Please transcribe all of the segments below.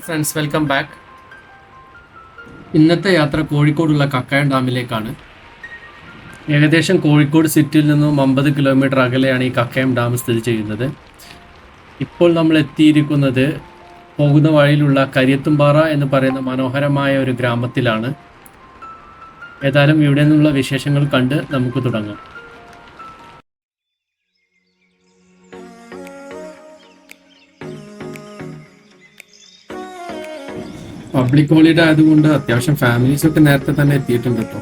Friends, welcome back. ഇന്നത്തെ യാത്ര കോഴിക്കോടുള്ള കക്കായം ഡാമിലേക്കാണ്. ഏകദേശം കോഴിക്കോട് സിറ്റിയിൽ നിന്നും 50 കിലോമീറ്റർ അകലെയാണ് ഈ കക്കായം ഡാം സ്ഥിതി ചെയ്യുന്നത്. ഇപ്പോൾ നമ്മൾ എത്തിയിരിക്കുന്നത് പോകുന്ന വഴിയിലുള്ള കരിയത്തുംപാറ എന്ന് പറയുന്ന മനോഹരമായ ഒരു ഗ്രാമത്തിലാണ്. ഏതായാലും ഇവിടെ നിന്നുള്ള വിശേഷങ്ങൾ കണ്ട് നമുക്ക് തുടങ്ങാം. പബ്ലിക് ഹോളിഡേ ആയതുകൊണ്ട് അത്യാവശ്യം ഫാമിലീസ് ഒക്കെ നേരത്തെ തന്നെ എത്തിയിട്ടുണ്ട് കേട്ടോ.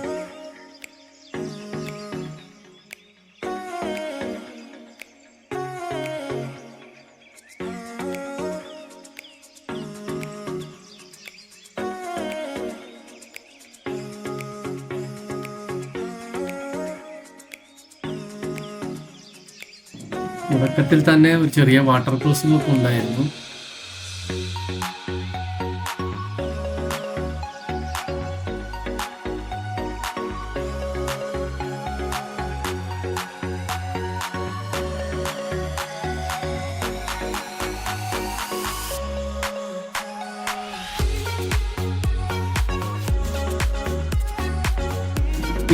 തുടക്കത്തിൽ തന്നെ ഒരു ചെറിയ വാട്ടർ ക്രോസിംഗ് ഒക്കെ ഉണ്ടായിരുന്നു.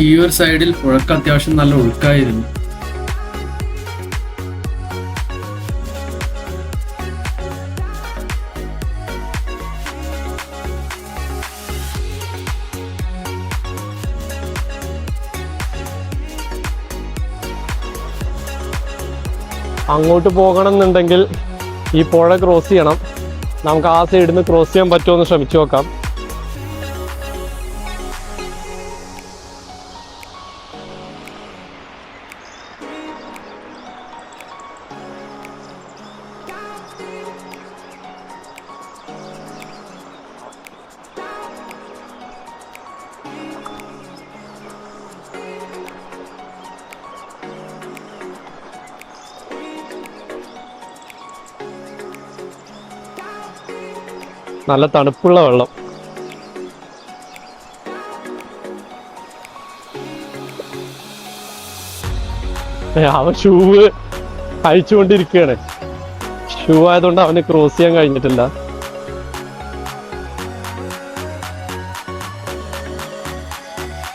ഈ ഒരു സൈഡിൽ പുഴക്ക് അത്യാവശ്യം നല്ല ഒഴുക്കായിരുന്നു. അങ്ങോട്ട് പോകണം എന്നുണ്ടെങ്കിൽ ഈ പുഴ ക്രോസ് ചെയ്യണം. നമുക്ക് ആ സൈഡിൽ നിന്ന് ക്രോസ് ചെയ്യാൻ പറ്റുമോ എന്ന് ശ്രമിച്ചു നോക്കാം. നല്ല തണുപ്പുള്ള വെള്ളം. അവൻ ഷൂവ് അഴിച്ചുകൊണ്ടിരിക്കുകയാണ്. ഷൂ ആയതുകൊണ്ട് അവന് ക്രോസ് ചെയ്യാൻ കഴിഞ്ഞിട്ടില്ല.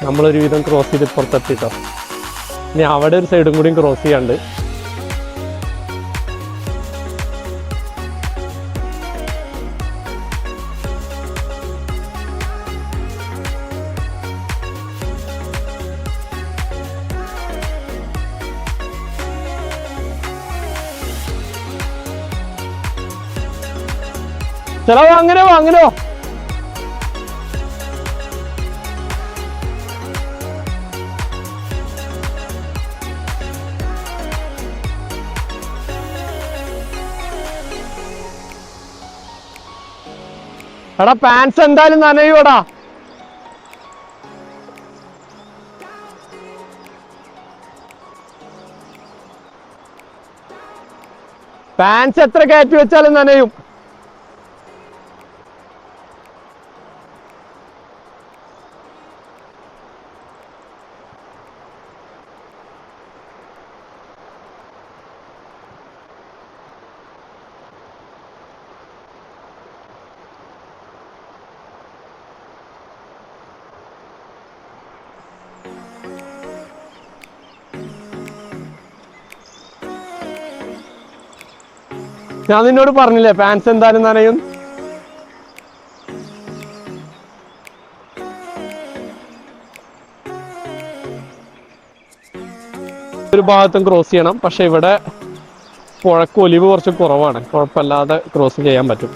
നമ്മളൊരു വിധം ക്രോസ് ചെയ്ത് പുറത്തെത്തിട്ടോ. ഇനി അവിടെ ഒരു സൈഡും കൂടിയും ക്രോസ് ചെയ്യാണ്ട്. ചെലവോ അങ്ങനെ അങ്ങനെയോ. എടാ പാൻസ് എന്തായാലും നനയൂടാ. പാൻസ് എത്ര കയറ്റി വെച്ചാലും നനയും. ഞാൻ നിന്നോട് പറഞ്ഞില്ലേ പാൻസ് എന്തായാലും നനയും. ഒരു ഭാഗത്തും ക്രോസ് ചെയ്യണം. പക്ഷെ ഇവിടെ പുഴക്ക് ഒലിവ് കുറച്ച് കുറവാണ്. കുഴപ്പമില്ലാതെ ക്രോസ് ചെയ്യാൻ പറ്റും.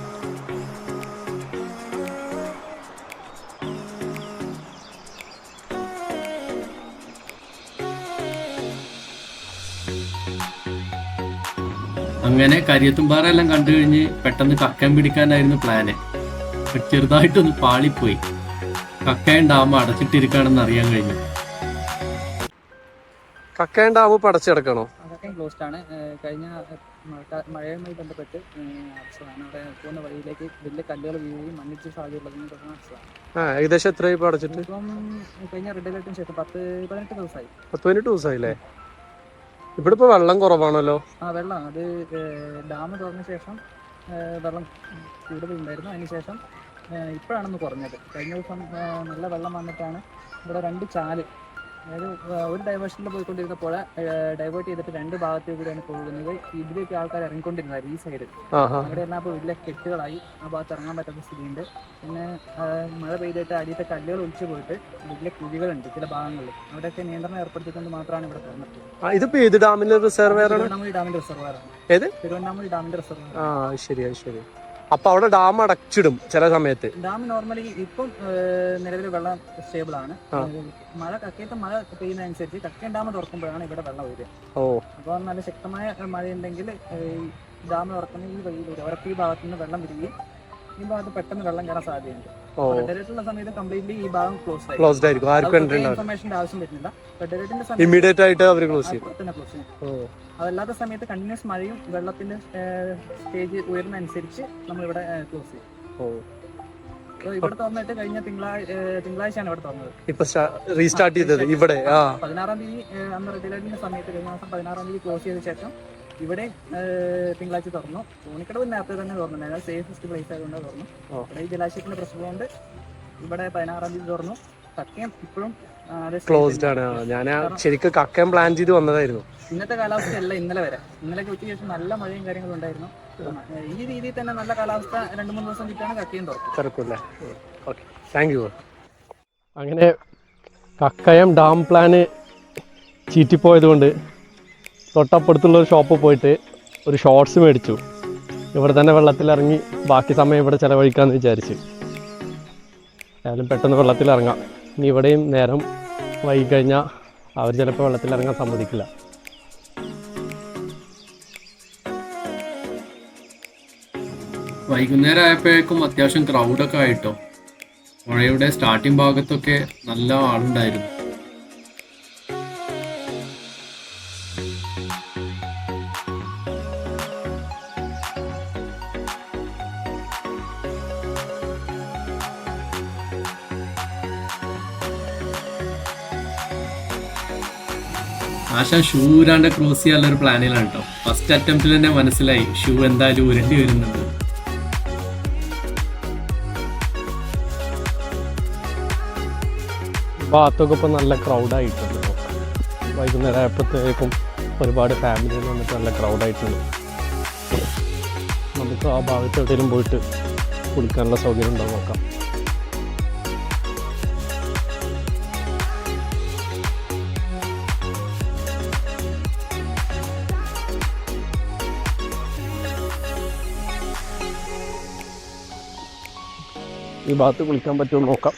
അങ്ങനെ കരിയത്തുംപാറ എല്ലാം കണ്ടു കഴിഞ്ഞ് പെട്ടെന്ന് കക്കയം പിടിക്കാനായിരുന്നു പ്ലാന്. ചെറുതായിട്ടൊന്ന് പാളിപ്പോയി. കക്കയം ഡാം അടച്ചിട്ടിരിക്കുകയാണെന്ന് അറിയാൻ കഴിഞ്ഞു. കക്കയം ഡാം ഇപ്പൊ അടച്ചിടക്കണോ? ക്ലോസ്ഡ് ആണ്. കഴിഞ്ഞ മഴയുമായി ബന്ധപ്പെട്ട് അടച്ചതാണ്. അവിടെ പോകുന്ന വഴിയിലേക്ക് വലിയ കല്ലുകൾ വീഴുകയും മണ്ണിടിച്ച് സാധ്യതയുള്ളതിനെ തുടർന്ന് അടച്ചതാണ്. ഏകദേശം എത്രയായി ഇപ്പൊ അടച്ചിട്ട്? ഇപ്പം കഴിഞ്ഞ റെഡ് അലർട്ടിന് ശേഷം 10-18 ദിവസമായി. 18 ദിവസമായില്ലേ? ഇവിടെ ഇപ്പൊ വെള്ളം കുറവാണല്ലോ. വെള്ളം അത് ഡാം തുറന്ന ശേഷം വെള്ളം കൂടുതലുണ്ടായിരുന്നു. അതിനുശേഷം ഇപ്പോഴാണൊന്ന് കുറഞ്ഞത്. കഴിഞ്ഞ ദിവസം നല്ല വെള്ളം വന്നിട്ടാണ് ഇവിടെ 2 ചാല്, അതായത് ഒരു ഡൈവേഷനിൽ പോയിക്കൊണ്ടിരുന്ന പുഴ ഡൈവേർട്ട് ചെയ്തിട്ട് 2 ഭാഗത്തേക്ക് കൂടിയാണ് പോകുന്നത്. ഇതിലേക്ക് ആൾക്കാർ ഇറങ്ങിക്കൊണ്ടിരുന്നത് ഈ സൈഡ്. അവിടെ എല്ലാം ഇപ്പോൾ വലിയ കെട്ടുകളായി, ആ ഭാഗത്ത് ഇറങ്ങാൻ പറ്റാത്ത സ്ഥിതിയുണ്ട്. പിന്നെ മഴ പെയ്തിട്ട് അടിയത്തെ കല്ലുകൾ ഒലിച്ചു പോയിട്ട് വലിയ കുഴികളുണ്ട് ചില ഭാഗങ്ങളിൽ. അവിടെയൊക്കെ നിയന്ത്രണം ഏർപ്പെടുത്തിക്കൊണ്ട് മാത്രമാണ് ഇവിടെ തുറന്നിട്ടുള്ളത്. ഇതിപ്പോ ഏത് ഡാമിലെ റിസർവെയർ ആണ്? തിരുവണ്ണാമൂഴി ഡാമിന്റെ റിസർവറാണ്. ഏത്? തിരുവണ്ണാമൂഴി ഡാമിന്റെ റിസർവർ. ശരി ശരി. അപ്പൊ അവിടെ ഡാം അടച്ചിടും ചില സമയത്ത്. ഡാം നോർമലി ഇപ്പം നിലവിൽ വെള്ളം സ്റ്റേബിൾ ആണ്. കക്കയത്തെ മഴ പെയ്യുന്നതനുസരിച്ച് കക്കയം ഡാം തുറക്കുമ്പോഴാണ് ഇവിടെ വെള്ളം വരിക. അപ്പോൾ നല്ല ശക്തമായ മഴയുണ്ടെങ്കിൽ ഡാം തുറക്കുന്ന ഈ വഴിയിലൂടെ അവർക്ക് ഈ ഭാഗത്തു നിന്ന് വെള്ളം വരികയും ഈ ഭാഗത്ത് പെട്ടെന്ന് വെള്ളം കയറാൻ സാധ്യതയുണ്ട്. ഫെഡറേറ്റുള്ള സമയത്ത് കംപ്ലീറ്റ്ലി ഈ ഭാഗം ക്ലോസ്ഡ് ആയിരിക്കും. ഇൻഫർമേഷന്റെ ആവശ്യം വരുന്നില്ല. ഫെഡറേറ്റിന്റെ സമയത്ത് ഇമ്മീഡിയറ്റ് ആയിട്ട് അവർ ക്ലോസ് ചെയ്യും. അതല്ലാത്ത സമയത്ത് കണ്ടിന്യൂസ് മഴയും വെള്ളത്തിന്റെ സ്റ്റേജ് ഉയർന്ന അനുസരിച്ച് നമ്മളിവിടെ ക്ലോസ് ചെയ്യും. ഇവിടെ തുറന്നിട്ട് കഴിഞ്ഞ തിങ്കളാഴ്ചയാണ് ഇവിടെ തുറന്നത്. ഇപ്പൊ റീസ്റ്റാർട്ട് ചെയ്തത് ഇവിടെ 16-ാം തീയതി അന്ന് റെഡ് അലർട്ടിന്റെ സമയത്ത് കഴിഞ്ഞ മാസം 16-ാം തീയതി ക്ലോസ് ചെയ്ത ശേഷം ഇവിടെ തിങ്കളാഴ്ച തുറന്നു. തോണിക്കടവ് നേരത്തെ തന്നെ തുറന്നു, സേഫസ്റ്റ് പ്ലേസ് ആയതുകൊണ്ട് തുറന്നു. ഇവിടെ ഈ ജലാശയത്തിന്റെ പ്രശ്നം കൊണ്ട് ഇവിടെ 16-ാം തീയതി തുറന്നു. കക്കയം ഇപ്പോഴും ക്ലോസ്ഡ് ആണ്. ഞാൻ ശരിക്കും കക്കയം പ്ലാൻ ചെയ്ത് വന്നതായിരുന്നു. ഇന്നത്തെ കാലാവസ്ഥയല്ല ഇന്നലെ വരെ. ഇന്നലെയൊക്കെ ഉച്ചയ്ക്ക് ശേഷം നല്ല മഴയും കാര്യങ്ങളും ഉണ്ടായിരുന്നു. ഈ രീതിയിൽ തന്നെ നല്ല കാലാവസ്ഥ 2-3 ദിവസം കിട്ടാണ് കക്കയം തുറക്കും. അങ്ങനെ കക്കയം ഡാം പ്ലാന് ചീറ്റിപ്പോയത് കൊണ്ട് തൊട്ടപ്പുറത്തുള്ള ഒരു ഷോപ്പിൽ പോയിട്ട് ഒരു ഷോർട്സ് മേടിച്ചു. ഇവിടെ തന്നെ വെള്ളത്തിലിറങ്ങി ബാക്കി സമയം ഇവിടെ ചിലവഴിക്കാമെന്ന് വിചാരിച്ചു. ഏതായാലും പെട്ടെന്ന് വെള്ളത്തിലിറങ്ങാം. ഇനി ഇവിടെയും നേരം വൈകിക്കഴിഞ്ഞാൽ അവർ ചിലപ്പോൾ വെള്ളത്തിലിറങ്ങാൻ സമ്മതിക്കില്ല. വൈകുന്നേരം ആയപ്പോഴേക്കും അത്യാവശ്യം ക്രൗഡൊക്കെ ആയിട്ടോ. പുഴയുടെ സ്റ്റാർട്ടിംഗ് ഭാഗത്തൊക്കെ നല്ല ആളുണ്ടായിരുന്നു. ആശാൻ ഷൂ ഊരാണ്ട് ക്രോസ് ചെയ്യാനുള്ളൊരു പ്ലാനിലാണ് കേട്ടോ. ഫസ്റ്റ് അറ്റംപ്റ്റിൽ തന്നെ മനസ്സിലായി ഷൂ എന്തായാലും ഊരേണ്ടി വരുന്നുണ്ട്. ഭാഗത്തൊക്കെ ഇപ്പോൾ നല്ല ക്രൗഡായിട്ടുണ്ട്. വൈകുന്നേരം ആയപ്പോഴത്തേക്കും ഒരുപാട് ഫാമിലികൾ വന്നിട്ട് നല്ല ക്രൗഡായിട്ടുണ്ട്. നമുക്ക് ആ ഭാഗത്ത് എവിടെയെങ്കിലും പോയിട്ട് കുളിക്കാനുള്ള സൗകര്യം ഉണ്ടോ നോക്കാം. ഈ ഭാഗത്ത് കുളിക്കാൻ പറ്റുമോ നോക്കാം.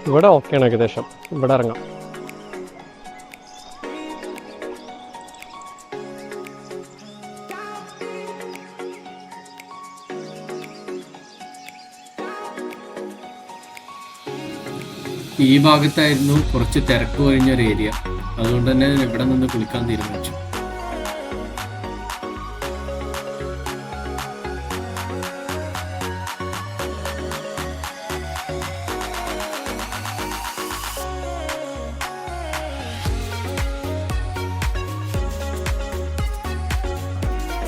ഇവിടെ ഓക്കെയാണ് ഏകദേശം. ഇവിടെ ഇറങ്ങാം. ഈ ഭാഗത്തായിരുന്നു കുറച്ച് തിരക്ക് കഴിഞ്ഞൊരു ഏരിയ. അതുകൊണ്ട് തന്നെ ഇവിടെ നിന്ന് കുളിക്കാൻ തീരുമാനിച്ചു.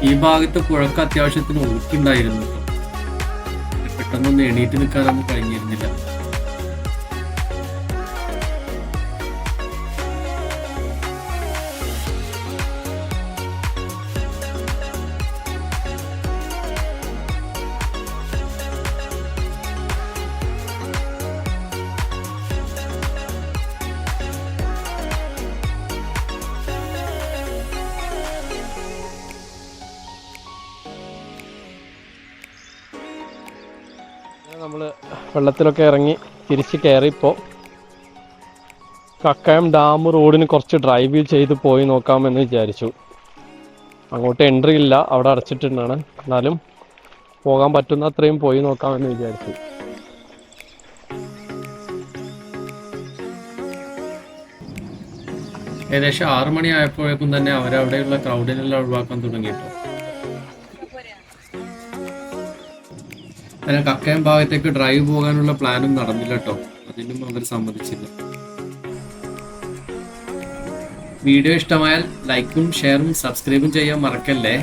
ഈ ഭാഗത്ത് പുഴക്ക് അത്യാവശ്യത്തിന് ഒഴുക്കുണ്ടായിരുന്നു. പെട്ടെന്നൊന്ന് എണീറ്റ് നിൽക്കാനൊന്നും കഴിഞ്ഞിരുന്നില്ല. നമ്മൾ വെള്ളത്തിലൊക്കെ ഇറങ്ങി തിരിച്ച് കയറിയപ്പോൾ കക്കയം ഡാം റോഡിന് കുറച്ച് ഡ്രൈവ് ചെയ്ത് പോയി നോക്കാമെന്ന് വിചാരിച്ചു. അങ്ങോട്ട് എൻട്രി ഇല്ല, അവിടെ അടച്ചിട്ടുണ്ടാണ്. എന്നാലും പോകാൻ പറ്റുന്ന അത്രയും പോയി നോക്കാമെന്ന് വിചാരിച്ചു. ഏകദേശം 6 മണി ആയപ്പോഴേക്കും തന്നെ അവരവിടെയുള്ള ക്രൗഡിനെല്ലാം ഒഴിവാക്കാൻ തുടങ്ങിയിട്ടു. അങ്ങനെ കക്കയം ഭാഗത്തേക്ക് ഡ്രൈവ് പോകാനുള്ള പ്ലാനും നടന്നില്ല കേട്ടോ. അതിനും അവർ സമ്മതിച്ചില്ല. വീഡിയോ ഇഷ്ടമായാൽ ലൈക്കും ഷെയറും സബ്സ്ക്രൈബും ചെയ്യാൻ മറക്കല്ലേ.